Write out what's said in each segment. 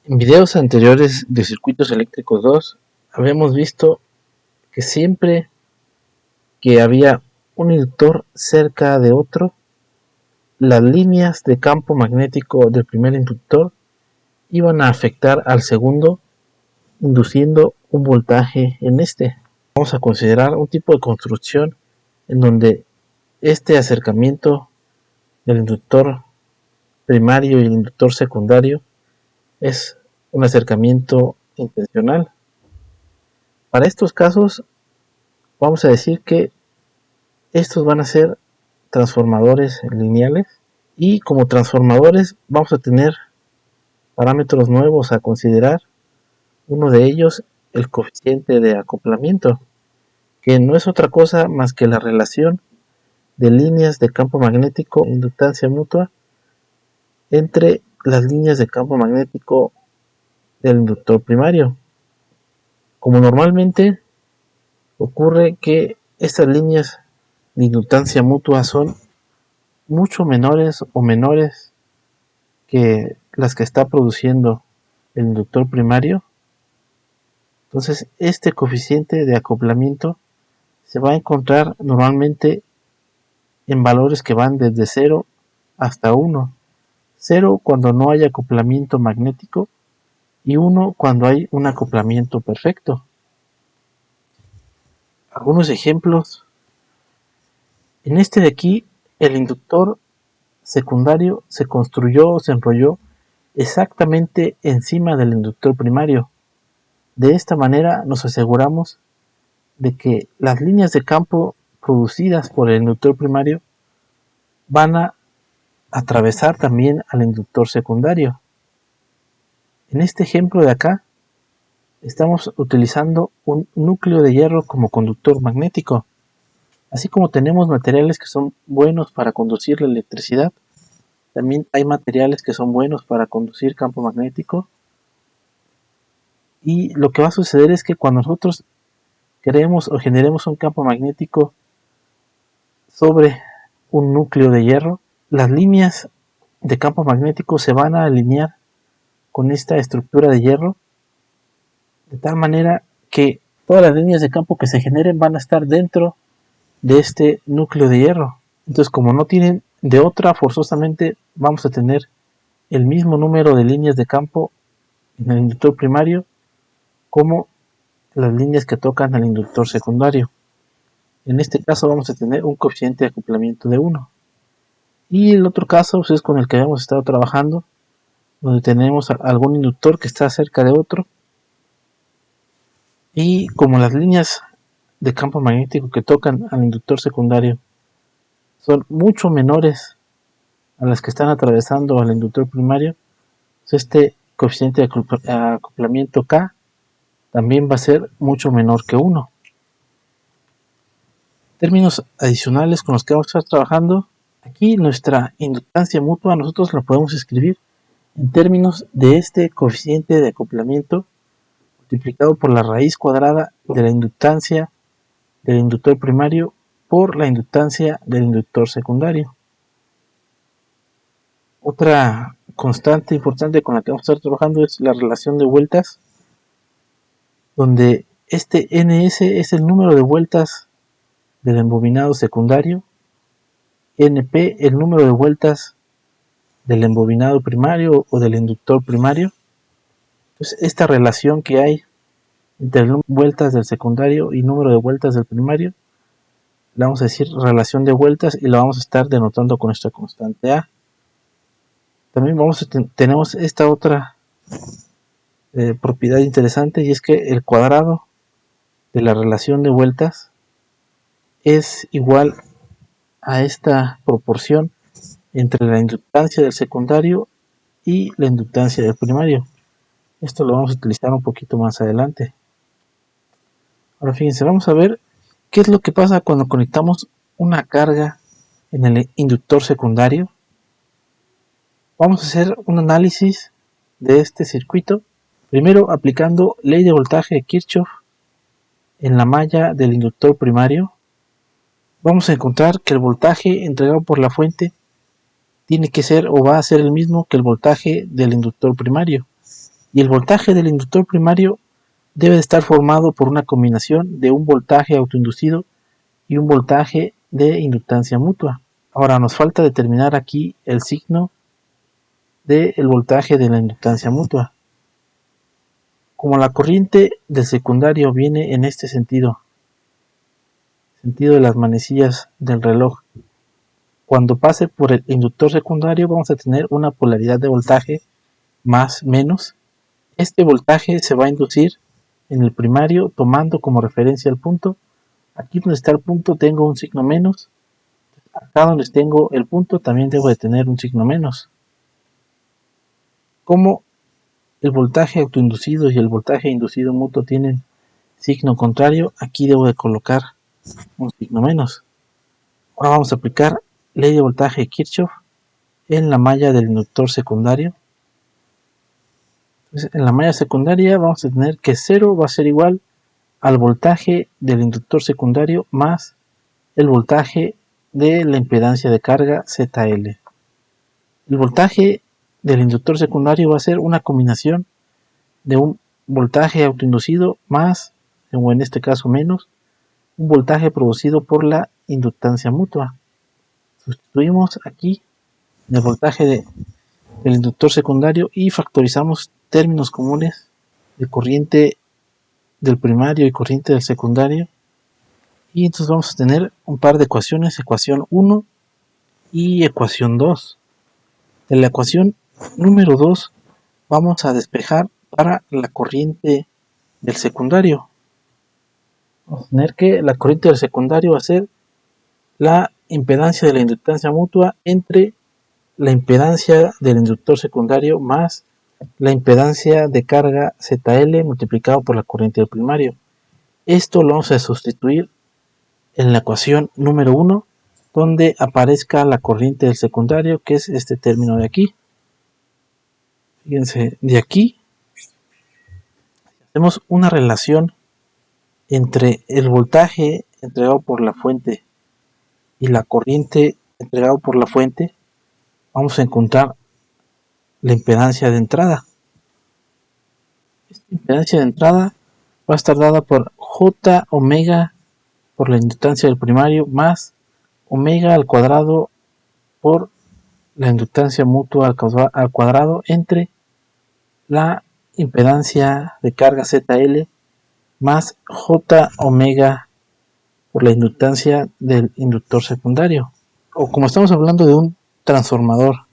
En videos anteriores de Circuitos Eléctricos 2 habíamos visto que siempre que había un inductor cerca de otro, las líneas de campo magnético del primer inductor iban a afectar al segundo, induciendo un voltaje en este. Vamos a considerar un tipo de construcción en donde este acercamiento del inductor primario y el inductor secundario es un acercamiento intencional. Para estos casos vamos a decir que estos van a ser transformadores lineales y como transformadores vamos a tener parámetros nuevos a considerar. Uno de ellos, el coeficiente de acoplamiento, que no es otra cosa más que la relación de líneas de campo magnético e inductancia mutua entre las líneas de campo magnético del inductor primario. Como normalmente ocurre que estas líneas de inductancia mutua son mucho menores o menores que las que está produciendo el inductor primario, entonces este coeficiente de acoplamiento se va a encontrar normalmente en valores que van desde 0 hasta 1. 0 cuando no hay acoplamiento magnético y 1 cuando hay un acoplamiento perfecto. Algunos ejemplos. En este de aquí, el inductor secundario se construyó o se enrolló exactamente encima del inductor primario. De esta manera nos aseguramos de que las líneas de campo producidas por el inductor primario van a atravesar también al inductor secundario. En este ejemplo de acá estamos utilizando un núcleo de hierro como conductor magnético. Así como tenemos materiales que son buenos para conducir la electricidad, también hay materiales que son buenos para conducir campo magnético. Y lo que va a suceder es que cuando nosotros creemos o generemos un campo magnético sobre un núcleo de hierro, las líneas de campo magnético se van a alinear con esta estructura de hierro de tal manera que todas las líneas de campo que se generen van a estar dentro de este núcleo de hierro. Entonces, como no tienen de otra, forzosamente vamos a tener el mismo número de líneas de campo en el inductor primario como las líneas que tocan al inductor secundario. En este caso vamos a tener un coeficiente de acoplamiento de 1. Y el otro caso pues, es con el que habíamos estado trabajando, donde tenemos algún inductor que está cerca de otro. Y como las líneas de campo magnético que tocan al inductor secundario son mucho menores a las que están atravesando al inductor primario, pues este coeficiente de acoplamiento K también va a ser mucho menor que 1. Términos adicionales con los que vamos a estar trabajando, aquí nuestra inductancia mutua nosotros la podemos escribir en términos de este coeficiente de acoplamiento multiplicado por la raíz cuadrada de la inductancia del inductor primario por la inductancia del inductor secundario. Otra constante importante con la que vamos a estar trabajando es la relación de vueltas, donde este ns es el número de vueltas del embobinado secundario, np el número de vueltas del embobinado primario o del inductor primario. Entonces, esta relación que hay entre el número de vueltas del secundario y número de vueltas del primario, le vamos a decir relación de vueltas y la vamos a estar denotando con esta constante A. También tenemos esta otra propiedad interesante, y es que el cuadrado de la relación de vueltas es igual a esta proporción entre la inductancia del secundario y la inductancia del primario. Esto lo vamos a utilizar un poquito más adelante. Ahora fíjense, vamos a ver qué es lo que pasa cuando conectamos una carga en el inductor secundario. Vamos a hacer un análisis de este circuito, primero aplicando ley de voltaje de Kirchhoff en la malla del inductor primario. Vamos a encontrar que el voltaje entregado por la fuente tiene que ser o va a ser el mismo que el voltaje del inductor primario. Y el voltaje del inductor primario debe de estar formado por una combinación de un voltaje autoinducido y un voltaje de inductancia mutua. Ahora nos falta determinar aquí el signo del voltaje de la inductancia mutua. Como la corriente del secundario viene en este sentido de las manecillas del reloj, cuando pase por el inductor secundario vamos a tener una polaridad de voltaje más menos. Este voltaje se va a inducir en el primario tomando como referencia el punto. Aquí donde está el punto tengo un signo menos. Acá donde tengo el punto también debo de tener un signo menos. Como el voltaje autoinducido y el voltaje inducido mutuo tienen signo contrario, aquí debo de colocar un signo menos. Ahora vamos a aplicar ley de voltaje de Kirchhoff en la malla del inductor secundario. Entonces, en la malla secundaria vamos a tener que 0 va a ser igual al voltaje del inductor secundario más el voltaje de la impedancia de carga ZL. El voltaje del inductor secundario va a ser una combinación de un voltaje autoinducido más, o en este caso menos, un voltaje producido por la inductancia mutua. Sustituimos aquí el voltaje del inductor secundario y factorizamos términos comunes de corriente del primario y corriente del secundario. Y entonces vamos a tener un par de ecuaciones, ecuación 1 y ecuación 2. De la ecuación número 2 vamos a despejar para la corriente del secundario. Vamos a tener que la corriente del secundario va a ser la impedancia de la inductancia mutua entre la impedancia del inductor secundario más la impedancia de carga ZL multiplicado por la corriente del primario. Esto lo vamos a sustituir en la ecuación número 1, donde aparezca la corriente del secundario, que es este término de aquí. Fíjense, de aquí hacemos una relación entre el voltaje entregado por la fuente y la corriente entregado por la fuente. Vamos a encontrar la impedancia de entrada. Esta impedancia de entrada va a estar dada por J omega por la inductancia del primario más omega al cuadrado por la inductancia mutua al cuadrado entre la impedancia de carga ZL más J omega por la inductancia del inductor secundario. O como estamos hablando de un transformador,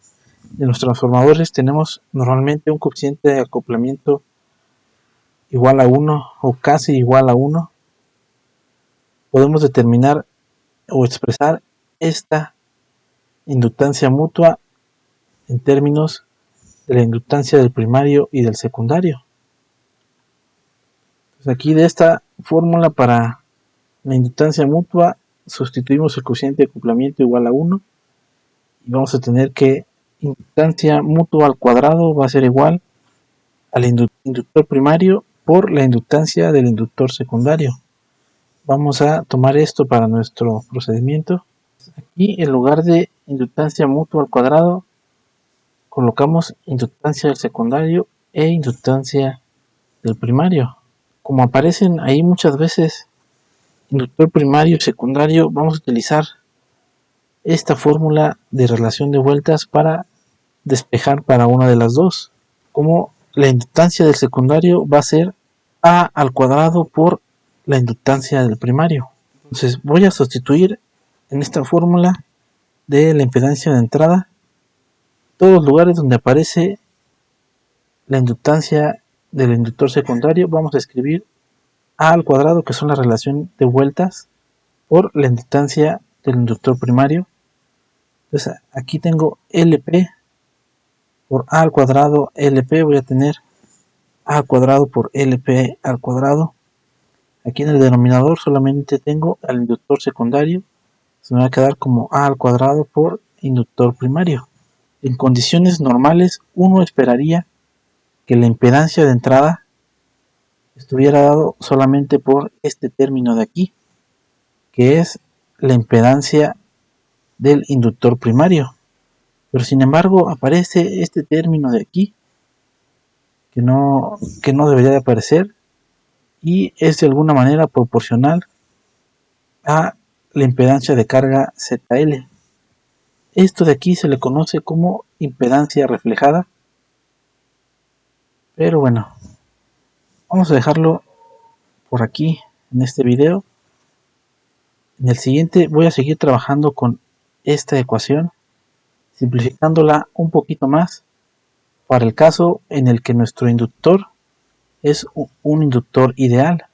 en los transformadores tenemos normalmente un coeficiente de acoplamiento igual a 1 o casi igual a 1. Podemos determinar o expresar esta inductancia mutua en términos de la inductancia del primario y del secundario. Entonces aquí de esta fórmula para la inductancia mutua sustituimos el coeficiente de acoplamiento igual a 1 y vamos a tener que inductancia mutua al cuadrado va a ser igual al inductor primario por la inductancia del inductor secundario. Vamos a tomar esto para nuestro procedimiento. Aquí en lugar de inductancia mutua al cuadrado colocamos inductancia del secundario e inductancia del primario. Como aparecen ahí muchas veces inductor primario y secundario, vamos a utilizar esta fórmula de relación de vueltas para despejar para una de las dos. Como la inductancia del secundario va a ser A al cuadrado por la inductancia del primario. Entonces voy a sustituir en esta fórmula de la impedancia de entrada todos los lugares donde aparece la inductancia del inductor secundario. Vamos a escribir A al cuadrado, que son la relación de vueltas, por la inductancia del inductor primario. Entonces aquí tengo LP por A al cuadrado LP, voy a tener A al cuadrado por LP al cuadrado. Aquí en el denominador solamente tengo al inductor secundario, se me va a quedar como A al cuadrado por inductor primario. En condiciones normales uno esperaría que la impedancia de entrada estuviera dado solamente por este término de aquí, que es la impedancia del inductor primario. Pero sin embargo aparece este término de aquí, que no debería de aparecer, y es de alguna manera proporcional a la impedancia de carga ZL. Esto de aquí se le conoce como impedancia reflejada, pero bueno, vamos a dejarlo por aquí en este video. En el siguiente voy a seguir trabajando con esta ecuación, simplificándola un poquito más para el caso en el que nuestro inductor es un inductor ideal.